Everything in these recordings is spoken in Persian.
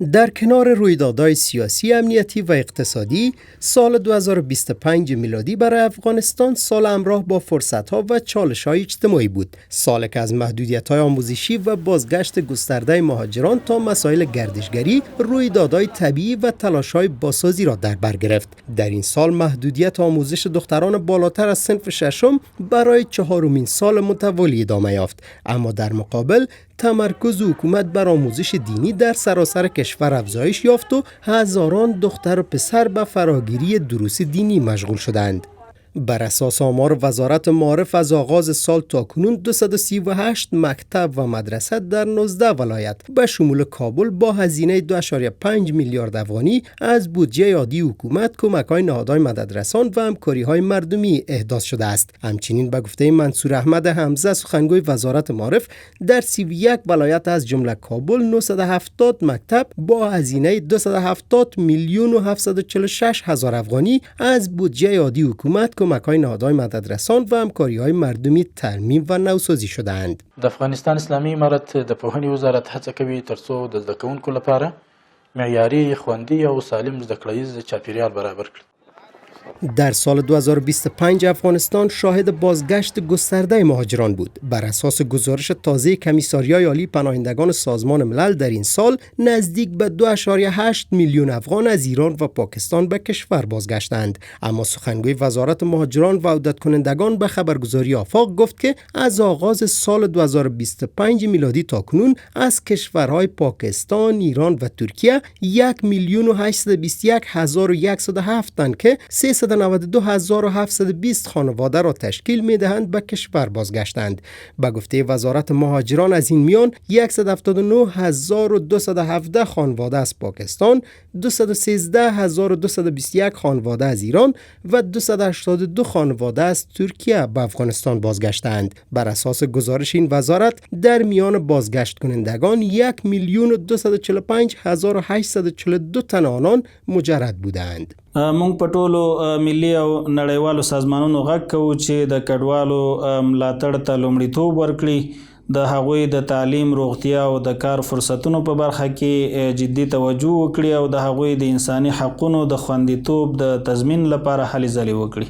در کنار رویدادهای سیاسی، امنیتی و اقتصادی، سال 2025 میلادی برای افغانستان سال همراه با فرصت‌ها و چالش‌های اجتماعی بود. سالی که از محدودیت‌های آموزشی و بازگشت گسترده مهاجران تا مسائل گردشگری، رویدادهای طبیعی و تلاش‌های بازسازی را در بر گرفت. در این سال محدودیت آموزش دختران بالاتر از صنف ششم برای چهارمین سال متوالی ادامه یافت، اما در مقابل تمرکز حکومت بر آموزش دینی در سراسر کشور افزایش یافت و هزاران دختر و پسر به فراگیری دروس دینی مشغول شدند. بر اساس آمار وزارت معارف از آغاز سال تا کنون 238 مکتب و مدرسه در 19 ولایت به شمول کابل با هزینه 2.5 میلیارد افغانی از بودجه عادی حکومت، کمک‌های نهادهای مددرسان و همکاری‌های مردمی احداث شده است. همچنین به گفته منصور احمد حمزه، سخنگوی وزارت معارف، در 31 ولایت از جمله کابل 970 مکتب با هزینه 270 میلیون و 746 هزار افغانی از بودجه عادی حکومت، کمک‌های نهادهای مددرسان و همکاری‌های مردمی ترمیم و نوسازی شده‌اند. د افغانستان اسلامي امارت د پوهنې وزارت هڅه کوي ترڅو د زده کوونکو لپاره معیاري، خوندي او سالم زده کړیز چاپیریال برابر کړي. در سال 2025 افغانستان شاهد بازگشت گسترده مهاجران بود. بر اساس گزارش تازه کمیساریای عالی پناهندگان سازمان ملل، در این سال نزدیک به 2.8 میلیون افغان از ایران و پاکستان به کشور بازگشتند. اما سخنگوی وزارت مهاجران و عودت کنندگان به خبرگزاری آفاق گفت که از آغاز سال 2025 میلادی تا کنون از کشورهای پاکستان، ایران و ترکیه 1,821,107 تن که 392,720 خانواده را تشکیل می‌دهند به کشور بازگشتند. به گفته وزارت مهاجران از این میان 179,217 خانواده از پاکستان، 213,221 خانواده از ایران و 282 خانواده از ترکیه به افغانستان بازگشتند. بر اساس گزارش این وزارت در میان بازگشت کنندگان 1,245,842 تن آنان مجرد بودند. مونږ په ټولو ملي او نړیوالو سازمانونو غږ کوو چې د کډوالو ملاتړ ته لومړیتوب ورکړي، د هغوی د تعلیم، روغتیا او د کار فرصتونو په برخه کې جدي توجه وکړي او د هغوی د انساني حقونو د خوندیتوب د تضمین لپاره هلې ځلې وکړي.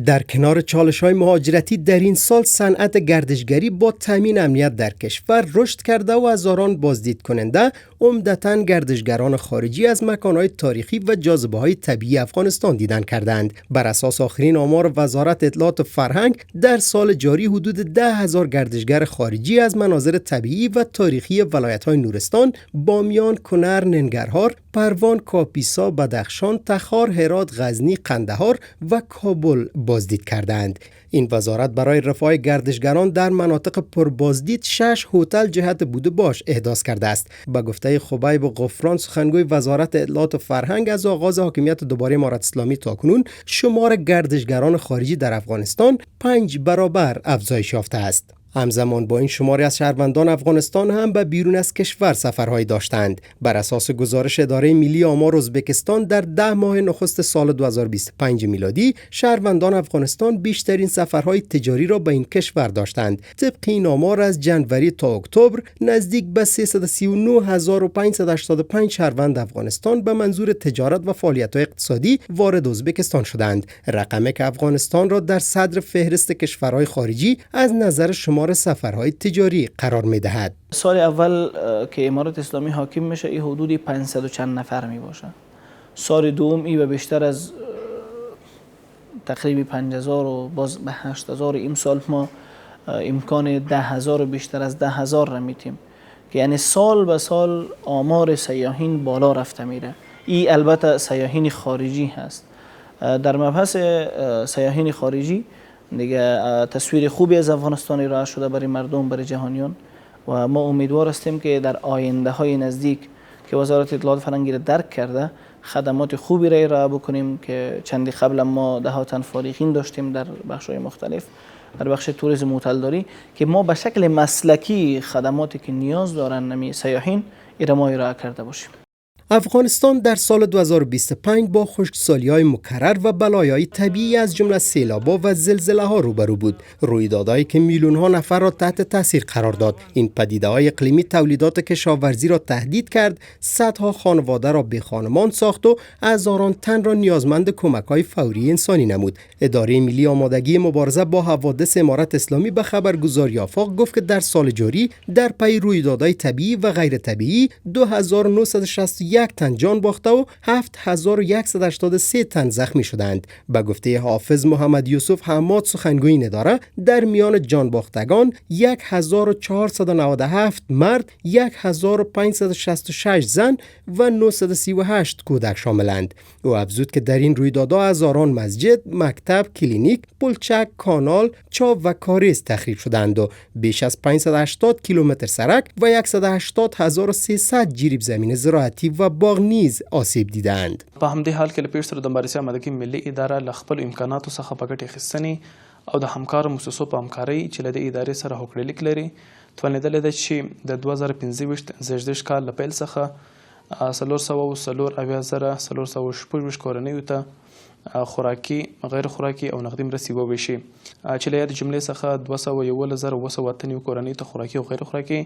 در کنار چالش‌های مهاجرتی، در این سال صنعت گردشگری با تامین امنیت در کشور رشد کرده و هزاران بازدید کننده، عمدتاً گردشگران خارجی، از مکان‌های تاریخی و جاذبه‌های طبیعی افغانستان دیدن کردند. بر اساس آخرین آمار وزارت اطلاعات و فرهنگ، در سال جاری حدود 10,000 گردشگر خارجی از مناظر طبیعی و تاریخی ولایت‌های نورستان، بامیان، کنر، ننگرهار، پروان، کاپیسا، بدخشان، تخار، هرات، غزنی، قندهار و کابل بازدید کردند. این وزارت برای رفاه گردشگران در مناطق پربازدید 6 هتل جهت بود و باش احداث کرده است. به گفته خبیب غفران، سخنگوی وزارت اطلاعات و فرهنگ، از آغاز حاکمیت دوباره امارت اسلامی تا کنون شمار گردشگران خارجی در افغانستان 5 برابر افزایش یافته است. همزمان با این شماری از شهروندان افغانستان هم به بیرون از کشور سفرهایی داشتند. بر اساس گزارش اداره ملی آمار ازبکستان، در 10 ماه نخست سال 2025 میلادی شهروندان افغانستان بیشترین سفرهای تجاری را به این کشور داشتند. طبق این آمار از جنوری تا اکتبر نزدیک به 339,585 شهروند افغانستان به منظور تجارت و فعالیت‌های اقتصادی وارد ازبکستان شدند، رقمی که افغانستان را در صدر فهرست کشورهای خارجی از نظر شمار سفرهای تجاری قرار می‌دهد. سال اول که امارت اسلامی حاکم میشه این حدودی 500 و چند نفر می باشه. سال دوم این به بیشتر از تقریبا 5,000 و باز به 8,000. امسال ما امکان 10,000 و بیشتر از 10,000 را میتیم که یعنی سال به سال آمار سیاحین بالا رفته میره. این البته سیاحین خارجی هست. در مبحث سیاحین خارجی دیگه تصویر خوبی از افغانستان ارائه شده برای مردم، برای جهانیان و ما امیدوار هستیم که در آینده های نزدیک که وزارت اطلاعات فرهنگی را درک کرده خدمات خوبی را ارائه بکنیم که چندی قبل ما 10 تن فارغین داشتیم در بخش‌های مختلف، در بخش توریسم و هتلداری، که ما به شکل مسلکی خدماتی که نیاز دارن نمی سیاحین ما ارائه کرده باشیم. افغانستان در سال 2025 با خشکسالی‌های مکرر و بلایای طبیعی از جمله سیلاب‌ها و زلزله‌ها روبرو بود. رویدادهایی که میلیون‌ها نفر را تحت تاثیر قرار داد. این پدیده‌های اقلیمی تولیدات کشاورزی را تهدید کرد، صدها خانواده را بی‌خانمان ساخت و هزاران تن را نیازمند کمک‌های فوری انسانی نمود. اداره ملی آمادگی مبارزه با حوادث امارت اسلامی به خبرگزاری آفاق گفت که در سال جاری در پی رویدادهای طبیعی و غیر طبیعی 2961 تن جان باخته و 7183 تن زخمی شدند. به گفته حافظ محمد یوسف حماد سخنگوی اداره، در میان جان باختگان 1497 مرد، 1566 زن و 938 کودک شاملند. او افزود که در این رویدادها هزاران مسجد، مکتب، کلینیک، پلچک، کانال، چاه و کاریز تخریب شدند و بیش از 580 کیلومتر سرک و 180,300 جریب زمین زراعتی و باغ نیز آسیب دیدند. په همدې حال کې له پیښ سره د مبارزې آمادګۍ ملي اداره له خپلو امکاناتو څخه په ګټې اخیستنې او د همکارو مؤسسو په همکارۍ چې له دې ادارې سره هوکړلیک لري توانېدلې ده چې د 2025 زیږدیز کال له پیل څخه 440,416 کورنیو ته خوراکي، غیر خوراکي او نقدي مرستې وویشي چې له دې جملې څخه 211,908 کورنیو ته خوراکي او غیر خوراکي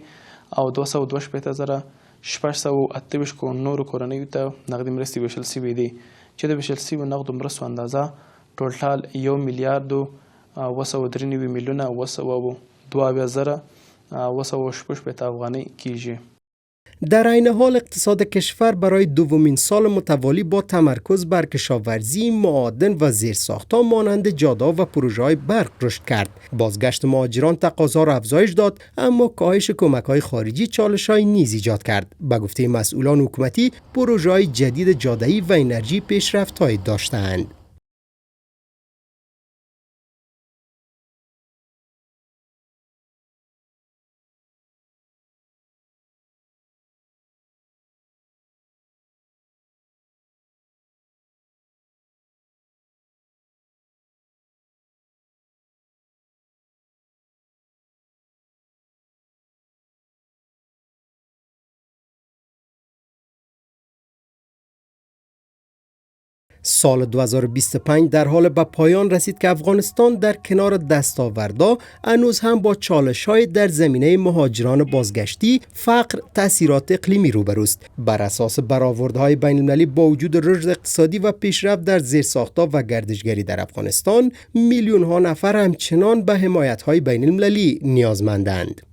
او 222,628 نورو کورنیو ته نقدي مرستې ویشل شوي دي چې د ویشل شویو نقدو مرستو اندازه ټوټال 1,2,7,902,728 افغانۍ کیږي. در عین حال اقتصاد کشور برای دومین سال متوالی با تمرکز بر کشاورزی، معادن و زیرساخت‌ها مانند جاده‌ها و پروژه‌های برق رشد کرد. بازگشت مهاجران تقاضا را افزایش داد، اما کاهش کمک‌های خارجی چالش‌های نیز ایجاد کرد. به گفته مسئولان حکومتی، پروژه‌های جدید جاده‌ای و انرژی پیشرفت‌هایی داشتند. سال 2025 در حال به پایان رسید که افغانستان در کنار دستاوردها هنوز هم با چالش‌های در زمینه مهاجران بازگشتی، فقر، تأثیرات اقلیمی روبروست. بر اساس برآوردهای بین‌المللی با وجود رشد اقتصادی و پیشرفت در زیرساخت‌ها و گردشگری در افغانستان، میلیون‌ها نفر همچنان به حمایت‌های بین‌المللی نیازمندند.